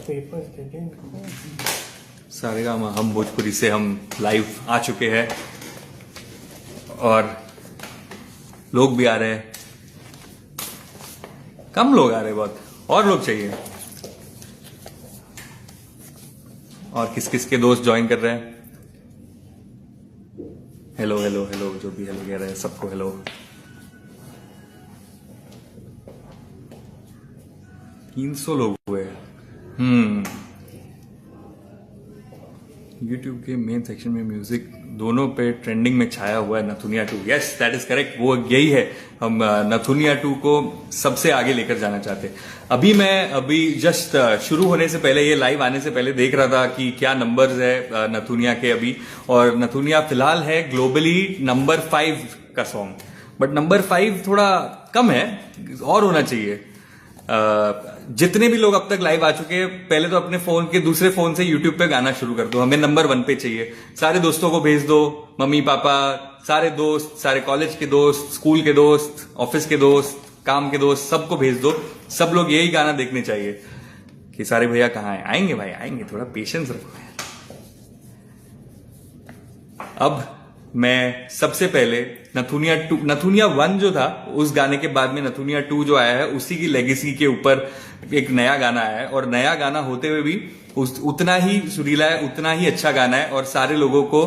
Papers देते हैं। सारेगामा हम भोजपुरी से हम लाइव आ चुके हैं और लोग भी आ रहे हैं। कम लोग आ रहे हैं, बहुत और लोग चाहिए। और किस किस के दोस्त ज्वाइन कर रहे हैं? हेलो हेलो हेलो, जो भी हेलो कह रहे हैं सबको हेलो। तीन 300 लोग हुए। यूट्यूब के मेन सेक्शन में म्यूजिक दोनों पे ट्रेंडिंग में छाया हुआ है नथुनिया 2। यस दैट इज करेक्ट, वो यही है। हम नथुनिया 2 को सबसे आगे लेकर जाना चाहते हैं। अभी जस्ट शुरू होने से पहले, ये लाइव आने से पहले देख रहा था कि क्या नंबर्स है नथुनिया के अभी। और नथुनिया फिलहाल है ग्लोबली नंबर 5 का सॉन्ग, बट नंबर 5 थोड़ा कम है, और होना चाहिए। जितने भी लोग अब तक लाइव आ चुके हैं, पहले तो अपने फोन के दूसरे फोन से यूट्यूब पे गाना शुरू कर दो। हमें नंबर 1 पे चाहिए। सारे दोस्तों को भेज दो, मम्मी पापा, सारे दोस्त, सारे कॉलेज के दोस्त, स्कूल के दोस्त, ऑफिस के दोस्त, काम के दोस्त, सबको भेज दो। सब लोग यही गाना देखने चाहिए कि सारे भैया कहाँ हैं। आएंगे भाई आएंगे, थोड़ा पेशेंस रखो यार। अब मैं सबसे पहले नथुनिया 1 जो था, उस गाने के बाद में नथुनिया 2 जो आया है, उसी की लेगेसी के ऊपर एक नया गाना आया है। और नया गाना होते हुए भी उतना ही सुरीला है, उतना ही अच्छा गाना है। और सारे लोगों को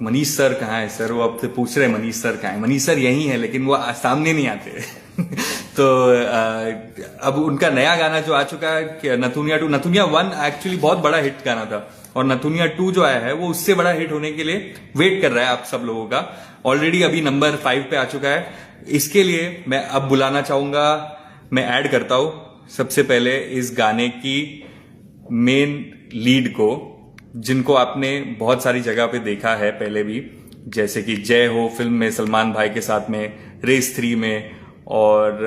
मनीष सर कहाँ है सर, वो अब से पूछ रहे हैं मनीष सर कहाँ है। मनीष सर यही है, लेकिन वो सामने नहीं आते तो अब उनका नया गाना जो आ चुका है नथुनिया 2। नथुनिया 1 एक्चुअली बहुत बड़ा हिट गाना था, और नथुनिया 2 जो आया है वो उससे बड़ा हिट होने के लिए वेट कर रहा है आप सब लोगों का। ऑलरेडी अभी नंबर 5 पे आ चुका है। इसके लिए मैं अब बुलाना चाहूंगा, मैं ऐड करता हूं सबसे पहले इस गाने की मेन लीड को, जिनको आपने बहुत सारी जगह पे देखा है पहले भी, जैसे कि जय हो फिल्म में सलमान भाई के साथ में, रेस 3 में। और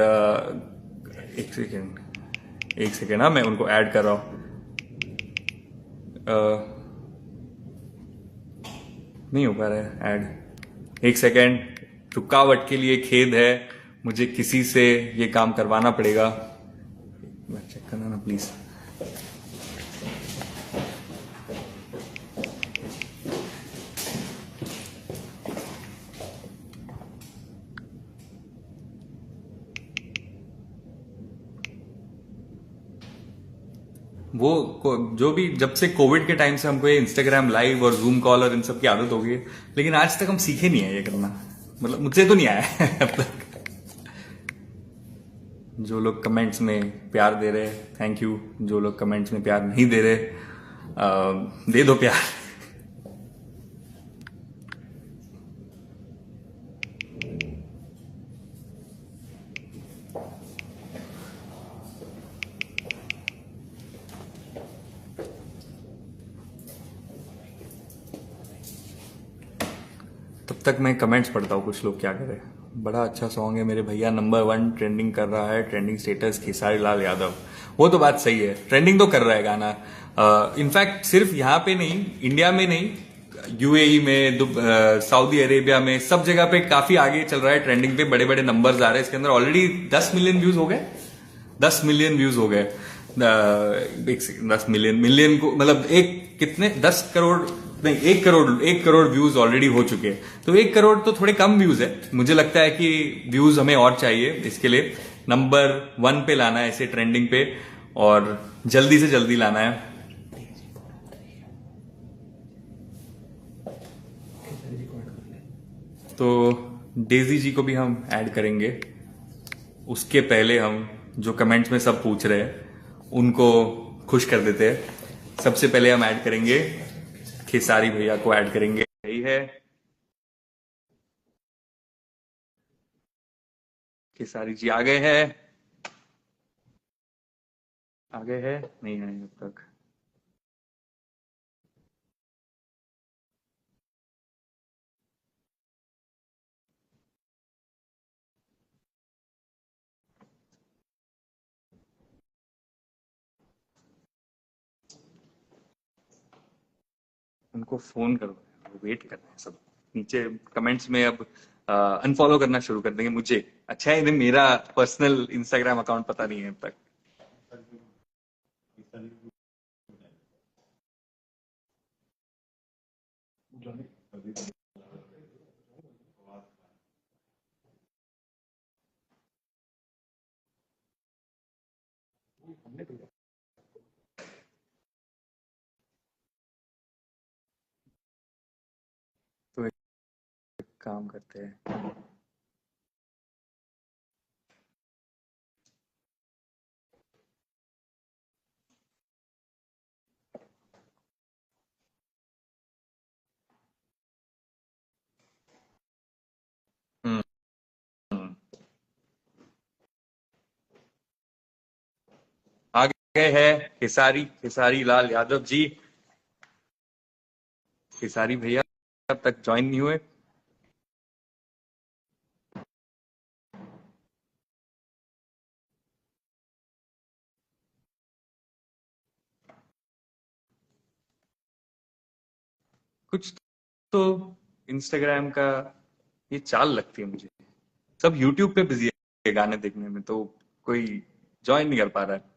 एक सेकेंड हाँ, मैं उनको ऐड कर रहा हूं। नहीं हो पा रहा है ऐड, एक सेकेंड। रुकावट के लिए खेद है, मुझे किसी से ये काम करवाना पड़ेगा। चेक करना ना प्लीज। जो भी, जब से कोविड के टाइम से हमको ये इंस्टाग्राम लाइव और जूम कॉल और इन सब की आदत हो गई है, लेकिन आज तक हम सीखे नहीं है ये करना। मतलब मुझसे तो नहीं आया है अब तक। जो लोग कमेंट्स में प्यार दे रहे हैं थैंक यू, जो लोग कमेंट्स में प्यार नहीं दे रहे दे दो प्यार। तब तक मैं कमेंट्स पढ़ता हूँ, कुछ लोग क्या करें। बड़ा अच्छा सॉन्ग है मेरे भैया, नंबर 1 ट्रेंडिंग कर रहा है, ट्रेंडिंग स्टेटस खेसारी लाल यादव। वो तो बात सही है, ट्रेंडिंग तो कर रहा है गाना। इनफैक्ट सिर्फ यहाँ पे नहीं, इंडिया में नहीं, यूएई में, सऊदी अरेबिया में, सब जगह पे काफी आगे चल रहा है ट्रेंडिंग पे। बड़े बड़े नंबर्स आ रहे हैं इसके अंदर। ऑलरेडी 10 मिलियन व्यूज हो गए, 10 मिलियन व्यूज हो गए। 10 मिलियन को मतलब एक कितने 10 करोड़ नहीं, 1 करोड़ व्यूज ऑलरेडी हो चुके हैं। तो 1 करोड़ तो थोड़े कम व्यूज है। मुझे लगता है कि व्यूज हमें और चाहिए। इसके लिए नंबर 1 पे लाना है इसे ट्रेंडिंग पे, और जल्दी से जल्दी लाना है। तो डेजी जी को भी हम ऐड करेंगे। उसके पहले हम जो कमेंट्स में सब पूछ रहे हैं उनको खुश कर देते हैं। सबसे पहले हम ऐड करेंगे खेसारी भैया को, ऐड करेंगे। यही है खेसारी जी आ गए हैं, आ गए हैं नहीं आए अब तक। उनको फोन करो, वो वेट कर रहे हैं सब नीचे कमेंट्स में। अब अनफॉलो करना शुरू कर देंगे मुझे। अच्छा है, इन्हें मेरा पर्सनल इंस्टाग्राम अकाउंट पता नहीं है अब तक। तो एक काम करते हैं। हम्म हम्म। आ गए हैं खेसारी खेसारी लाल यादव जी। खेसारी भैया अब तक ज्वाइन नहीं हुए। कुछ तो इंस्टाग्राम का ये चाल लगती है मुझे। सब यूट्यूब पे बिजी है गाने देखने में, तो कोई ज्वाइन नहीं कर पा रहा है।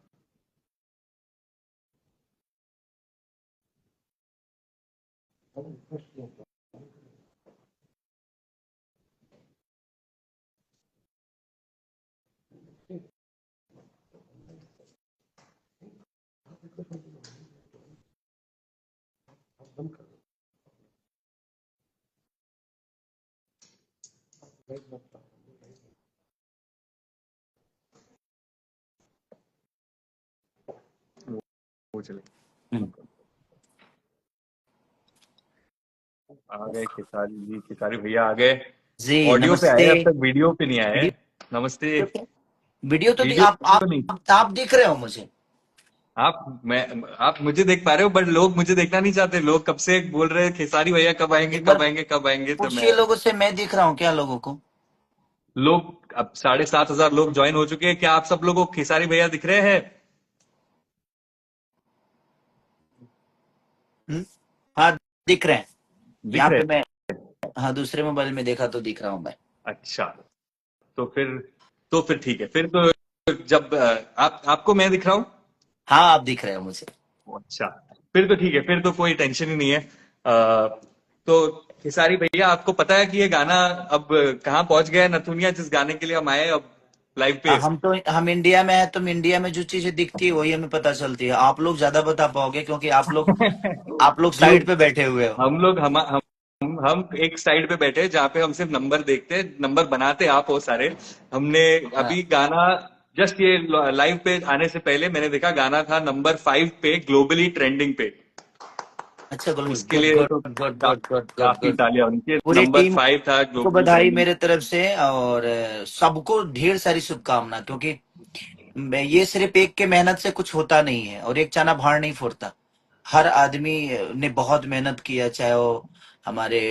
वो चले। हम्म। आ गए खेसारी जी, खेसारी भैया आ गए। जी ऑडियो पे आए, नमस्ते। अब तक वीडियो पे नहीं आए। वीडियो नमस्ते। वीडियो तो वीडियो आप तो नहीं। आप दिख रहे हो मुझे। मैं आप मुझे देख पा रहे हो, बट लोग मुझे देखना नहीं चाहते। लोग कब से बोल रहे हैं खेसारी भैया कब आएंगे एक कब बार आएंगे कब आएंगे, तो पूछिए मैं। लोगों से, मैं दिख रहा हूँ क्या लोगों को? लोग अब 7,500 लोग ज्वाइन हो चुके हैं। क्या आप सब लोगों को खेसारी भैया दिख रहे हैं? हम्म? हाँ, दिख रहे हैं। दिख यहाँ रहे पे हैं। मैं, हाँ, दूसरे मोबाइल में देखा तो दिख रहा हूँ मैं। अच्छा। तो फिर तो फिर ठीक है। फिर तो जब आप आपको मैं दिख रहा हूँ। हाँ, आप दिख रहे हो मुझे। अच्छा। फिर तो ठीक है, फिर तो कोई टेंशन ही नहीं है। तो खेसारी भैया, आपको पता है कि ये गाना अब कहाँ पहुंच गया है? नथुनिया जिस गाने के लिए हम आए अब लाइव पे। हम इंडिया में है, तो इंडिया में जो चीजें दिखती है वही हमें पता चलती है। आप लोग ज्यादा बता पाओगे क्योंकि आप लोग साइड लोग पे बैठे हुए हो। हम लोग हम एक साइड पे बैठे हैं, जहाँ पे हम सिर्फ नंबर देखते हैं, नंबर बनाते आप हो सारे। हमने हाँ। अभी गाना जस्ट ये लाइव पे आने से पहले मैंने देखा, गाना था नंबर 5 पे ग्लोबली ट्रेंडिंग पे। अच्छा, गुड उसके गुड लिए गुड तो गुड गुड गुड गुड काफी गुड। तालियां, उनके पूरी नंबर टीम 5 था को ग्लोबली बधाई ट्रेंडिंग। मेरे तरफ से, और सबको ढेर सारी शुभकामना, क्योंकि ये सिर्फ एक के मेहनत से कुछ होता नहीं है, और एक चना भार नहीं फोड़ता। हर आदमी ने बहुत मेहनत किया, चाहे वो हमारे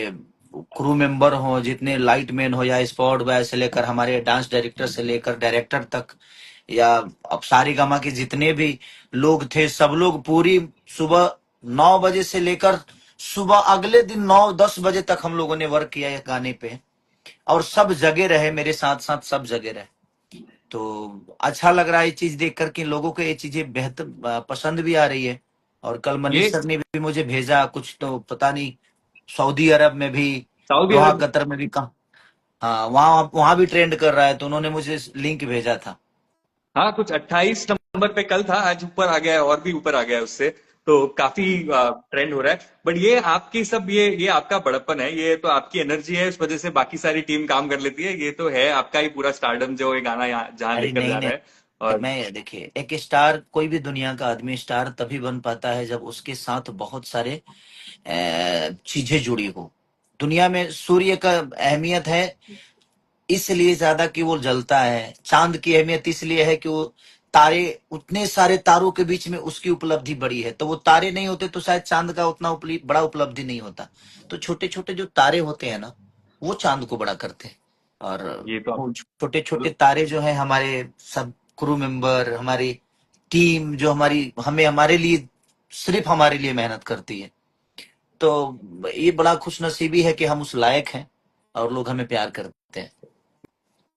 क्रू मेंबर हो, जितने लाइट मैन हो, या स्पॉट बॉय से लेकर हमारे डांस डायरेक्टर से लेकर डायरेक्टर तक, या अब सारेगामा के जितने भी लोग थे, सब लोग पूरी सुबह 9 बजे से लेकर सुबह अगले दिन 9-10 बजे तक हम लोगों ने वर्क किया है गाने पे। और सब जगह रहे मेरे साथ साथ, सब जगह रहे। तो अच्छा लग रहा है ये चीज देख कर कि लोगों को ये चीजें बेहतर पसंद भी आ रही है। और कल ये मनीष सर ने भी मुझे भेजा कुछ, तो पता नहीं सऊदी अरब में भी, सऊदी दोहा अरब। कतर में भी, कहा, हाँ, वहां वहां भी ट्रेंड कर रहा है, तो उन्होंने मुझे लिंक भेजा था। हाँ, कुछ 28 नंबर पे कल था, आज ऊपर आ गया है, और भी ऊपर आ गया है उससे। तो काफी ट्रेंड हो रहा है। बट ये आपकी सब ये आपका बड़प्पन है, ये तो आपकी एनर्जी है, उस वजह से बाकी सारी टीम काम कर लेती है। ये तो है आपका ही पूरा स्टारडम, जो ये गाना जहाँ अरे लेकर नहीं जा रहा नहीं, है। और मैं देखिए, एक स्टार, कोई भी दुनिया का आदमी स्टार तभी बन पाता है जब उसके साथ बहुत सारे चीजें जुड़ी हो। दुनिया में सूर्य का अहमियत है इसलिए ज्यादा कि वो जलता है। चांद की अहमियत इसलिए है कि वो तारे, उतने सारे तारों के बीच में उसकी उपलब्धि बड़ी है। तो वो तारे नहीं होते तो शायद चांद का उतना बड़ा उपलब्धि नहीं होता। तो छोटे छोटे जो तारे होते हैं ना, वो चांद को बड़ा करते हैं। और ये तो वो आप छोटे छोटे तारे जो है हमारे सब क्रू मेंबर, हमारी टीम जो हमारी, हमें हमारे लिए, सिर्फ हमारे लिए मेहनत करती है। तो ये बड़ा खुशनसीबी है कि हम उस लायक हैं और लोग हमें प्यार करते हैं।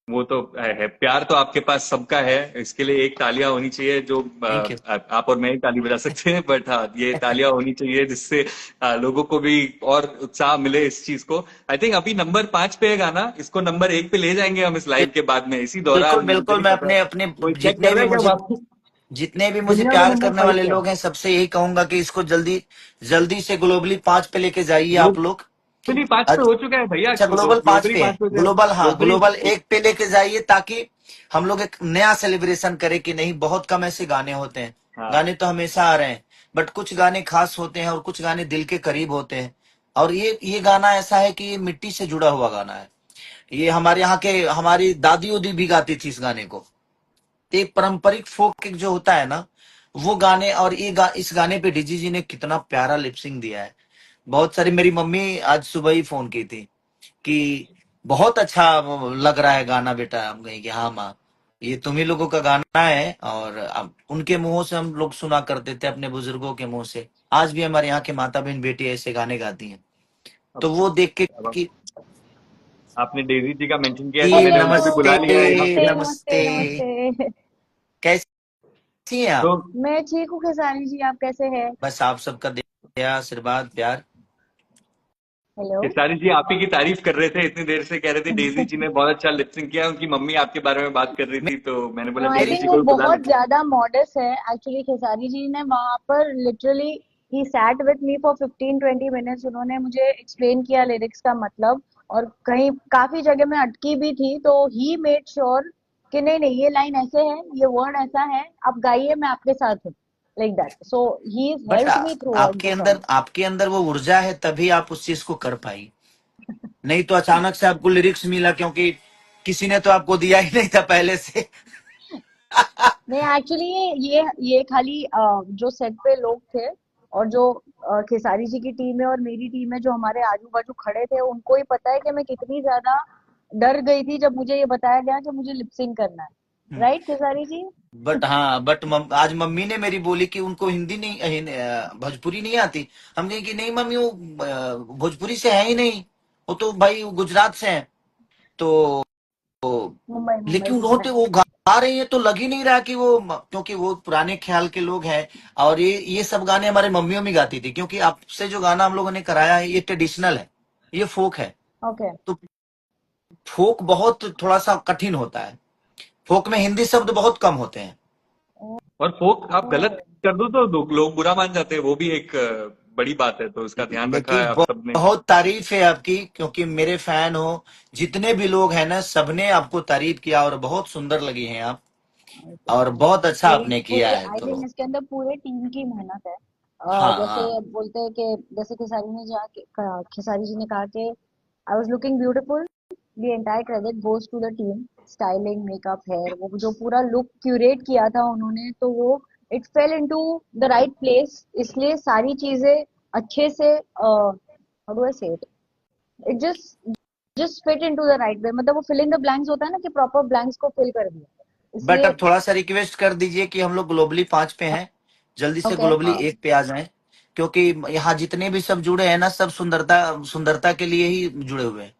वो तो है, प्यार तो आपके पास सबका है। इसके लिए एक तालियां होनी चाहिए, जो थैंक यू। आप और मैं ही ताली बजा सकते हैं, बट हाँ, ये तालियां होनी चाहिए जिससे लोगों को भी और उत्साह मिले इस चीज को। आई थिंक अभी नंबर 5 पे है गाना, इसको नंबर 1 पे ले जाएंगे हम इस लाइव के बाद में, इसी बिल्कुल दौरान। मुझे बिल्कुल, नहीं मैं पता, अपने अपने कोई चेक कर जितने रहा भी है क्या मुझे, वापस? जितने भी मुझे दुनिया में प्यार नंबर करने 5 वाले पे है। लोग हैं सबसे यही कहूंगा कि इसको जल्दी जल्दी से ग्लोबली 5 पे लेके जाइए आप लोग। ग्लोबली 5 पे हो चुका है भैया, अच्छा ग्लोबल 5 ग्लोबली पे है, 5 पे ग्लोबल, हाँ ग्लोबली। ग्लोबल 1 पे लेके जाइए ताकि हम लोग एक नया सेलिब्रेशन करें कि नहीं बहुत कम ऐसे गाने होते हैं। हाँ गाने तो हमेशा आ रहे हैं बट कुछ गाने खास होते हैं और कुछ गाने दिल के करीब होते हैं। और ये गाना ऐसा है कि ये मिट्टी से जुड़ा हुआ गाना है। ये हमारे यहाँ के हमारी दादी उदी भी गाती थी इस गाने को। एक पारंपरिक फोक जो होता है ना वो गाने, और इस गाने पे डीजी जी ने कितना प्यारा लिपसिंग दिया है। बहुत सारी, मेरी मम्मी आज सुबह ही फोन की थी कि बहुत अच्छा वो लग रहा है गाना बेटा। हम कहे कि हाँ माँ, ये तुम ही लोगों का गाना है। और अब उनके मुंहों से हम लोग सुना करते थे, अपने बुजुर्गों के मुंह से। आज भी हमारे यहाँ के माता बहन बेटी ऐसे गाने गाती हैं। अब तो वो देख के अब कि आपने डेजी जी का मेंशन किया है तो जी मैंने हेलो। उनको भी बुला नमस्ते, लिया है यहाँ पे। नमस्ते नमस्ते। नमस्ते नमस्ते। कैसी हैं तो आप? मैं ठीक हूँ खेसारी जी, आप कैसे हैं? बस आप सबका दया आशीर्वाद प्यार। हेलो। खेसारी जी आप ही की तारीफ कर रहे थे, इतनी देर से कह रहे थे डेजी जी ने बहुत अच्छा लिपसिंग किया, उनकी मम्मी आपके बारे में बात कर रही थी तो मैंने बोला आई डेजी थिंक जी वो को भी बुला बहुत लेते हैं। ज्यादा मॉडेस्ट है एक्चुअली। खेसारी जी ने वहां पर literally he sat with me for 15-20 minutes. उन्होंने मुझे एक्सप्लेन किया लिरिक्स का मतलब, और कहीं काफी जगह में अटकी भी थी तो ही मेड श्योर कि नहीं नहीं ये लाइन ऐसे है, ये वर्ड ऐसा है, आप गाइए, मैं आपके साथ हूँ, like that. So he but helped me through out the song. आपके अंदर वो ऊर्जा है तभी आप उस चीज को कर पाई। नहीं तो अचानक से आपको लिरिक्स मिला क्योंकि किसी ने तो आपको दिया ही नहीं था पहले से। नहीं एक्चुअली ये खाली जो सेट पे लोग थे और जो खेसारी जी की टीम है और मेरी टीम है जो हमारे आजू बाजू खड़े थे, उनको ही पता है कि मैं कितनी ज्यादा डर गई थी जब मुझे ये बताया गया कि मुझे लिपसिंग करना है। राइट खेसारी जी? बट हाँ, आज मम्मी ने मेरी बोली कि उनको हिंदी नहीं भोजपुरी नहीं आती। हम कहे कि नहीं मम्मी वो भोजपुरी से है ही नहीं, वो तो भाई गुजरात से है। तो मुंबई मुंबई लेकिन से उन्होंने है। वो गा रही है तो लग ही नहीं रहा कि वो क्योंकि वो पुराने ख्याल के लोग हैं। और ये सब गाने हमारे मम्मियों में गाती थी क्योंकि आपसे जो गाना हम लोगों ने कराया है ये ट्रेडिशनल है, ये फोक है। ओके। तो फोक बहुत थोड़ा सा कठिन होता है। फोक में हिंदी शब्द बहुत कम होते हैं। और फोक आप गलत कर दो तो लोग बुरा मान जाते हैं, वो भी एक बड़ी बात है, तो इसका ध्यान रखा है लेकिन आप सबने। बहुत तारीफ है आपकी क्योंकि मेरे फैन हो। जितने भी लोग हैं ना सबने आपको तारीफ किया और बहुत सुंदर लगी हैं आप। और बहुत अच्छा पूरी आपने किया पूरी है आई तो। थिंक इसके अंदर पूरे टीम की मेहनत है। हाँ जैसे हाँ। बोलते हैं कि जैसे खेसारी जी ने कहा कि I was looking beautiful, the entire credit goes to the team. Styling, makeup, hair, वो जो पूरा लुक क्यूरेट किया था उन्होंने, तो वो it fail into the right place. इसलिए सारी चीजें अच्छे से हाउ डू आई से it, it just fit into the right way. मतलब वो फिल इन द ब्लैंक्स होता है ना, कि प्रॉपर ब्लैंक्स को फिल कर दिया, बट इसलिए। अब थोड़ा सा रिक्वेस्ट कर दीजिए कि हम लोग ग्लोबली 5 पे हैं, जल्दी से ओके। ग्लोबली हाँ 1 पे आ जाएं। क्योंकि यहाँ जितने भी सब जुड़े हैं ना सब सुंदरता सुंदरता के लिए ही जुड़े हुए हैं।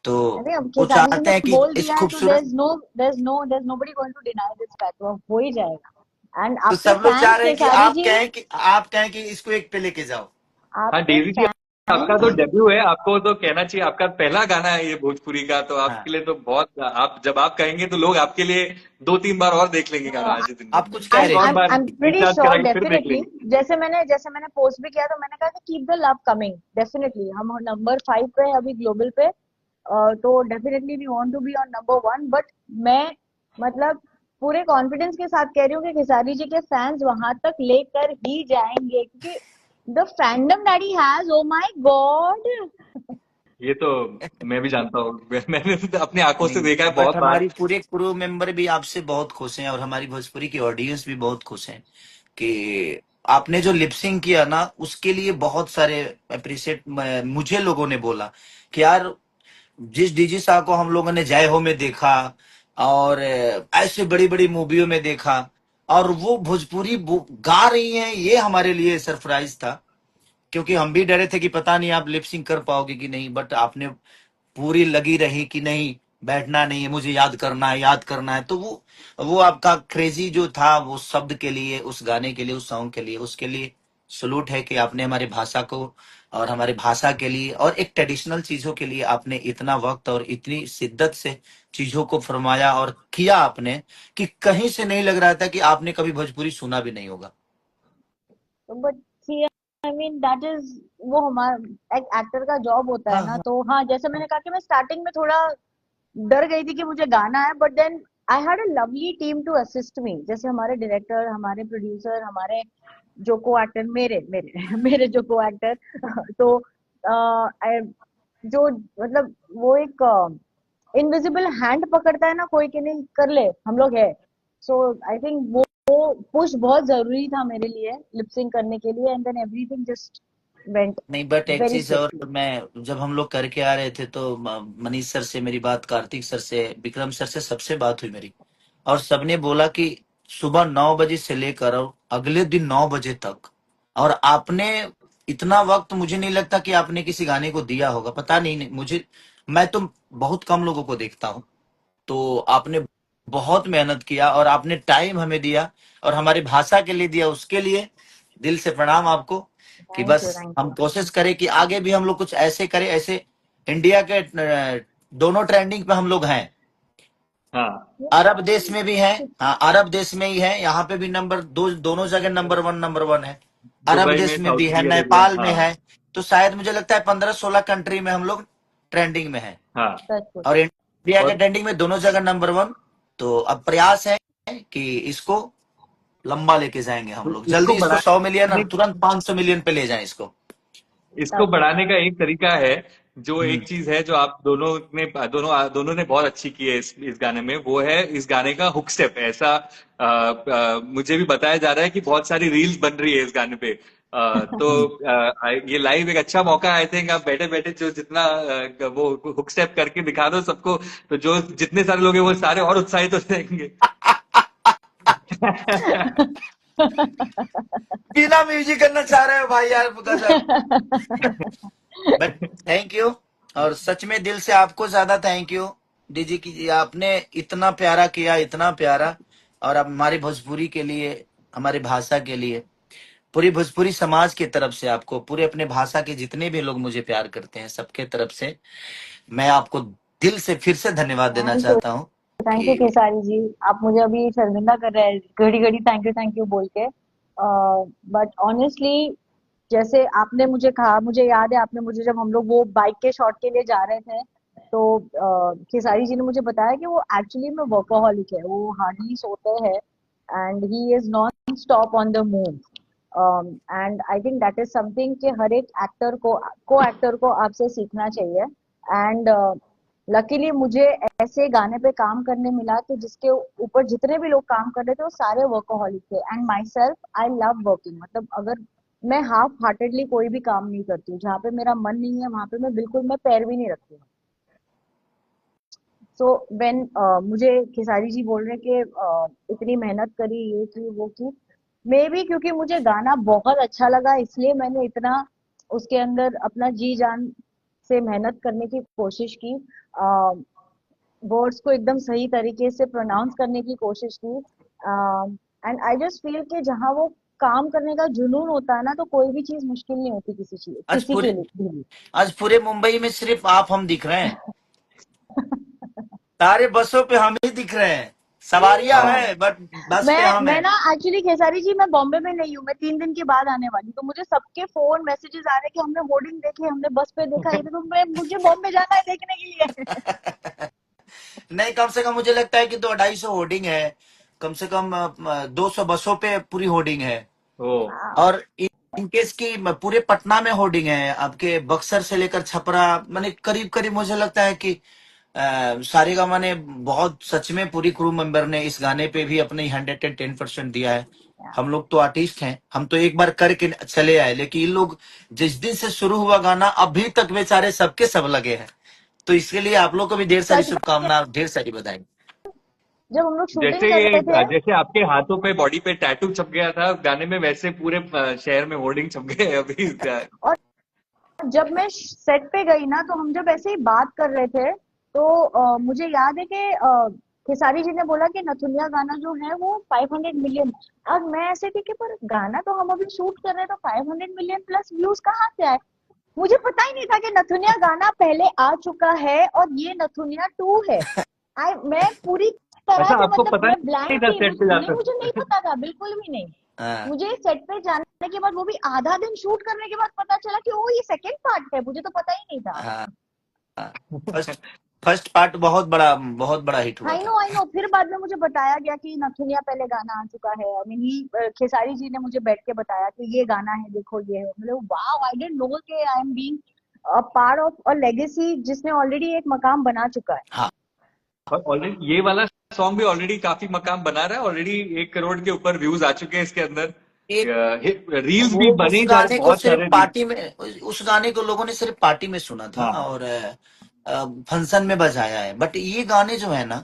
तो अरे अब वो खेसारी जी चाहते ने हैं कि बोल इस दिया है तो खूबसूरत, there's nobody going to deny this fact, वो हो ही जाएगा। एंड तो आपके सब लोग चाह फैंस रहे हैं कि खेसारी जी, आप कहें कि इसको 1 पे लेके जाओ। हाँ आपके डेजी जी, आपका तो फैंस। डेब्यू है, आपको तो कहना चाहिए, आपका पहला गाना है ये भोजपुरी का, तो आपके हाँ, लिए तो बहुत, आप जब आप कहेंगे तो लोग आपके लिए 2-3 बार और देख लेंगे गाना आज ही दिन आप में, कुछ कह I'm रहे एक और थे? I'm bar I'm pretty recharge sure करा के फिर देख डेफिनेटली। लेंगे। जैसे मैंने पोस्ट भी किया तो मैंने कहा कि keep the love coming. Definitely हम नंबर 5 पे है अभी ग्लोबल पे। तो definitely we want to be on number 1। But मैं मतलब पूरे कॉन्फिडेंस के साथ कह रही हूँ कि खेसारी जी के फैंस वहां तक लेकर ही जाएंगे, क्योंकि the fandom that he has, oh my God. ये तो मैं भी जानता हूँ मैंने तो अपनी आंखों से नहीं, देखा है बट बहुत बार। हमारी पूरे क्रू मेंबर भी आपसे बहुत खुश हैं और हमारी भोजपुरी की ऑडियंस भी बहुत खुश हैं कि आपने जो लिपसिंग किया ना उसके लिए बहुत सारे अप्रिशिएट मुझे लोगों ने बोला कि यार जिस डीजी साहब को हम लोगों ने जय हो में देखा और ऐसे बड़ी बड़ी मूवियों में देखा और वो भोजपुरी गा रही हैं, ये हमारे लिए सरप्राइज था। क्योंकि हम भी डरे थे कि पता नहीं आप लिपसिंग कर पाओगे कि नहीं, बट आपने पूरी लगी रही कि नहीं बैठना नहीं है, मुझे याद करना है याद करना है। तो वो आपका क्रेजी जो था वो शब्द के लिए, उस गाने के लिए, उस सॉन्ग के लिए, उसके लिए सलूट है कि आपने हमारी भाषा को और हमारी भाषा के लिए और एक ट्रेडिशनल चीजों के लिए आपने इतना वक्त और इतनी शिद्दत से चीजों को फरमाया और किया आपने कि कहीं से नहीं लग रहा था कि आपने कभी भोजपुरी सुना भी नहीं होगा। But see I mean that is, वो हमारा एक एक्टर का जॉब होता है हाँ ना। हाँ। तो हाँ, जैसे मैंने कहा कि मैं स्टार्टिंग में थोड़ा डर गई थी कि मुझे गाना है, but then I had a lovely team to assist me, जैसे हमारे डायरेक्टर, हमारे प्रोड्यूसर, हमारे जो को एक्टर, मेरे मेरे मेरे जो को एक्टर तो जो मतलब वो एक इनविजिबल हैंड पकड़ता है ना कोई, कि नहीं कर ले, हम लोग है। सो आई थिंक वो पुश बहुत जरूरी था मेरे लिए लिपसिंग करने के लिए, and then everything just went नहीं, बट एक वेरी चीज और, स्विफ्टली। मैं जब हम लोग करके आ रहे थे तो मनीष सर से मेरी बात, कार्तिक सर से, विक्रम सर से, सबसे बात हुई मेरी, और सबने बोला कि सुबह 9 बजे से लेकर और अगले दिन 9 बजे तक, और आपने इतना वक्त, मुझे नहीं लगता कि आपने किसी गाने को दिया होगा, पता नहीं मुझे, मैं तो बहुत कम लोगों को देखता हूँ, तो आपने बहुत मेहनत किया और आपने टाइम हमें दिया और हमारी भाषा के लिए दिया, उसके लिए दिल से प्रणाम आपको। कि थैंक बस यू, थैंक हम यू। कोशिश करें कि आगे भी हम लोग कुछ ऐसे करें, ऐसे इंडिया के दोनों ट्रेंडिंग पे हम लोग हैं, हाँ, अरब देश में भी हैं, हाँ अरब देश में ही है, यहाँ पे भी नंबर 2, दोनों जगह नंबर 1 है, अरब दुबई में, देश में भी है, सऊदी अरेबिया, नेपाल में हाँ, है, तो शायद मुझे लगता है 15-16 कंट्री में हम लोग ट्रेंडिंग में है, हाँ। सच कुछ। और इंडिया के और ट्रेंडिंग में दोनों जगह नंबर 1। तो अब प्रयास है कि इसको लंबा लेके जाएंगे हम लोग, इसको जल्दी इसको 100 मिलियन और बढ़ाने तुरंत 500 मिलियन पे ले जाएं इसको। इसको बढ़ाने का एक तरीका है, जो हम्म। एक चीज है जो आप दोनों ने बहुत अच्छी की है इस गाने में, वो है इस गाने का हुक स्टेप। ऐसा मुझे भी बताया जा रहा है कि बहुत सारी रील्स बन रही है इस गाने पे। तो ये लाइव एक अच्छा मौका, आई थिंक आप बैठे बैठे जो जितना वो हुक स्टेप करके दिखा दो सबको, तो जो जितने सारे लोग हैं वो सारे और उत्साहित हो जाएंगे। बिना म्यूजिक करना चाह रहे हो भाई यार, गजब। बट थैंक यू, और सच में दिल से आपको ज्यादा थैंक यू डीजी की, आपने इतना प्यारा किया, इतना प्यारा, और अब हमारी भोजपुरी के लिए, हमारी भाषा के लिए, पूरी भोजपुरी समाज की तरफ से आपको, पूरे अपने भाषा के जितने भी लोग मुझे प्यार करते हैं, सबके तरफ से मैं आपको दिल से फिर से धन्यवाद देना थैंक यू, चाहता हूँ थैंक यू कि केसारी जी। आप मुझे अभी शर्मिंदा कर रहे हैं घड़ी घड़ी थैंक यू बोल के। बट ऑनेस्टली, जैसे आपने मुझे कहा, मुझे याद है आपने मुझे, जब हम लोग वो बाइक के शॉट के लिए जा रहे थे, तो खेसारी जी ने मुझे बताया कि वो एक्चुअली में वर्कोहॉलिक है, वो हार्डली सोते हैं, and he is non stop on the move. And I think that is something कि हर एक एक्टर को एक्टर को आपसे सीखना चाहिए। एंड लकीली मुझे ऐसे गाने पे काम करने मिला कि जिसके ऊपर जितने भी लोग काम कर रहे थे वो सारे वर्कोहॉलिक थे, and my self I love working. मतलब अगर मैं हाफ हार्टेडली कोई भी काम नहीं करती हूँ, जहाँ पे मेरा मन नहीं है वहां पे मैं बिल्कुल मैं पैर भी नहीं रखती हूँ। सो व्हेन मुझे खेसारी जी बोल रहे हैं कि इतनी मेहनत करी, ये की वो की, मे बी क्योंकि मुझे गाना बहुत अच्छा लगा इसलिए मैंने इतना उसके अंदर अपना जी जान से मेहनत करने की कोशिश की, वर्ड्स को एकदम सही तरीके से प्रोनाउंस करने की कोशिश की। एंड आई जस्ट फील कि जहाँ वो काम करने का जुनून होता है ना, तो कोई भी चीज मुश्किल नहीं होती किसी चीज, आज किसी के पूरे लिए भी। आज पूरे मुंबई में सिर्फ आप हम दिख रहे हैं, सारे बसों पे हम ही दिख रहे हैं, सवारियां हाँ, हैं बट बस पे मैं हम मैं हैं। ना एक्चुअली खेसारी जी, मैं बॉम्बे में नहीं हूँ, मैं 3 दिन के बाद आने वाली हूँ, तो मुझे सबके फोन मैसेजेस आ रहे हैं कि हमने होर्डिंग देखे, हमने बस पे देखा, ये तो मैं, मुझे बॉम्बे जाना है देखने के लिए। नहीं, कम से कम मुझे लगता है कि 200-250 होर्डिंग है, कम से कम 200 बसों पे पूरी होर्डिंग है, ओ, और इनकेस की पूरे पटना में होर्डिंग है, आपके बक्सर से लेकर छपरा, मैंने करीब करीब मुझे लगता है कि सारेगामा ने बहुत, सच में पूरी क्रू मेंबर ने इस गाने पे भी अपने 110% दिया है। हम लोग तो आर्टिस्ट हैं, हम तो एक बार करके चले आए, लेकिन इन लोग जिस दिन से शुरू हुआ गाना अभी तक बेचारे सबके सब लगे हैं, तो इसके लिए आप लोग को भी ढेर सारी सच शुभकामनाएं, ढेर सारी बधाई। जब हम लोग शूटिंग जैसे कर ये रहे थे, जैसे आपके हाथों पे, बॉडी पे टैटू छप गया था गाने में, वैसे पूरे शहर में होर्डिंग छप गए हैं अभी। और जब मैं सेट पे गई ना, तो हम जब ऐसे ही बात कर रहे थे, तो मुझे याद है कि खेसारी जी ने बोला कि नथुनिया गाना जो है वो 500 मिलियन। और मैं ऐसे थी कि पर गाना तो हम अभी शूट कर रहे हैं, तो 500 मिलियन प्लस व्यूज कहाँ से आए। मुझे पता ही नहीं था कि नथुनिया गाना पहले आ चुका है और ये नथुनिया 2 है। मैं पूरी तरह अच्छा, से आपको मतलब पता मैं नहीं ब्लैंक था थी, सेट पे नहीं जाते? मुझे नहीं पता था, बिल्कुल भी नहीं। हाँ, मुझे सेट पे जाने के बाद, वो भी आधा दिन शूट करने के बाद पता चला कि ओ ये सेकंड पार्ट है, मुझे तो पता ही नहीं था। हाँ, हाँ। फर्स्ट फर्स्ट पार्ट बहुत बड़ा हिट हुआ था। आई नो, फिर बाद में मुझे बताया गया कि नथुनिया पहले गाना आ चुका है। आई मीन खेसारी जी ने मुझे बैठ के बताया कि ये गाना है, देखो ये है। मतलब वाओ, आई डिडंट नो कि I am being a part of a legacy जिसने ऑलरेडी एक मकाम बना चुका है। हाँ, और ऑलरेडी ये वाला सॉन्ग भी ऑलरेडी काफी मकाम बना रहा है, ऑलरेडी 1 करोड़ के ऊपर व्यूज आ चुके हैं इसके अंदर। एक रील्स वो भी उस बने ही जा रहे, गाने को बहुत सिर्फ सारे रील्स। पार्टी में, उस गाने को लोगों ने सिर्फ पार्टी में सुना था हाँ, और फंक्शन में बजाया है। बट ये गाने जो है ना,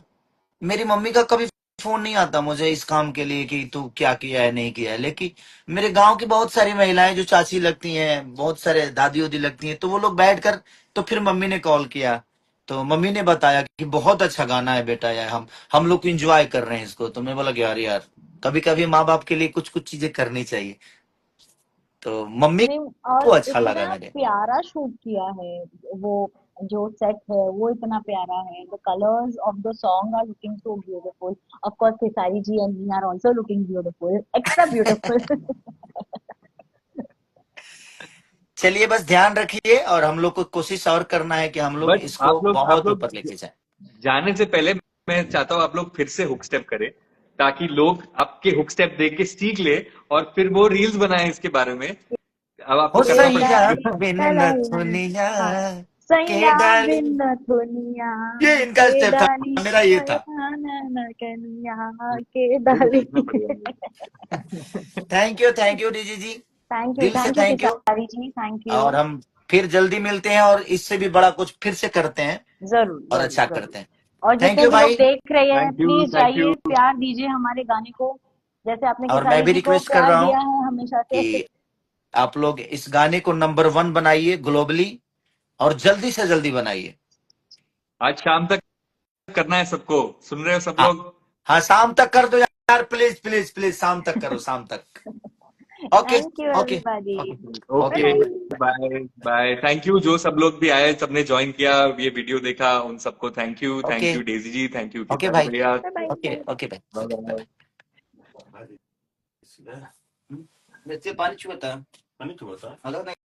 मेरी मम्मी का कभी फोन नहीं आता मुझे इस काम के लिए कि तू क्या किया है नहीं किया है, लेकिन मेरे गांव की बहुत सारी महिलाएं जो चाची लगती हैं, बहुत सारे दादी उदी लगती हैं, तो वो लोग बैठ कर, तो फिर मम्मी ने कॉल किया, तो मम्मी ने बताया कि बहुत अच्छा गाना है बेटा, यार हम लोग इंजॉय कर रहे हैं इसको। तो मैं बोला कि यार यार, कभी कभी माँ बाप के लिए कुछ कुछ चीजें करनी चाहिए। तो मम्मी नहीं, को और अच्छा लगा इतना मेरे। प्यारा शूट किया है वो, जो सेट है वो इतना प्यारा है। The colours of the song are looking so beautiful. Of course Khesari ji and me are also looking beautiful, extra beautiful. चलिए बस ध्यान रखिए, और हम लोग को कोशिश और करना है कि हम लोग बट इसको आप बहुत लोग ऊपर लेके जाएं। जाने से पहले मैं चाहता हूँ आप लोग फिर से हुक स्टेप करें, ताकि लोग आपके हुक स्टेप देख के सीख ले और फिर वो रील्स बनाए इसके बारे में। अब आपको हो करना के सैया पड़ेगा। डाली बिन दलाल, नथुनिया हाँ, के सैया डाली, बिन दुनिया ये इनका के स्टेप था, डाली, मेरा ये था। न कनिया के मेरे को डाली। सीखना पड़ेगा। थैंक यू डीजी जी, दिल से thank you thank you. Khesari ji, thank you. और हम फिर जल्दी मिलते हैं और इससे भी बड़ा कुछ फिर से करते हैं जरूर और जरूर अच्छा जरूर। करते हैं। और थैंक जितने यू भी लोग भाई। देख रहे हैं, thank you, please thank you. जाइए, प्यार दीजिए हमारे गाने को, जैसे आपने और मैं खेसारी भी जी को रिक्वेस्ट कर प्यार रहा हूँ दिया है हमेशा से। कि आप लोग इस गाने को नंबर 1 बनाइए ग्लोबली, और जल्दी से जल्दी बनाइए। आज शाम तक करना है सबको, सुन रहे हो सब हाँ, लोग? हाँ, शाम तक कर दो यार, प्लीज प्लीज प्लीज, शाम तक करो, शाम तक। Okay, thank you okay, everybody. Okay, bye okay. Okay, bye. Bye bye. Thank you जो सब लोग भी आए, सबने ज्वाइन किया, ये वीडियो देखा, उन सबको thank okay, you Daisy ji, thank you okay Khesari भाई। भैया। Bye okay, bye. ओके भाई, bye okay, bye. Bye bye. पानी छुआ था।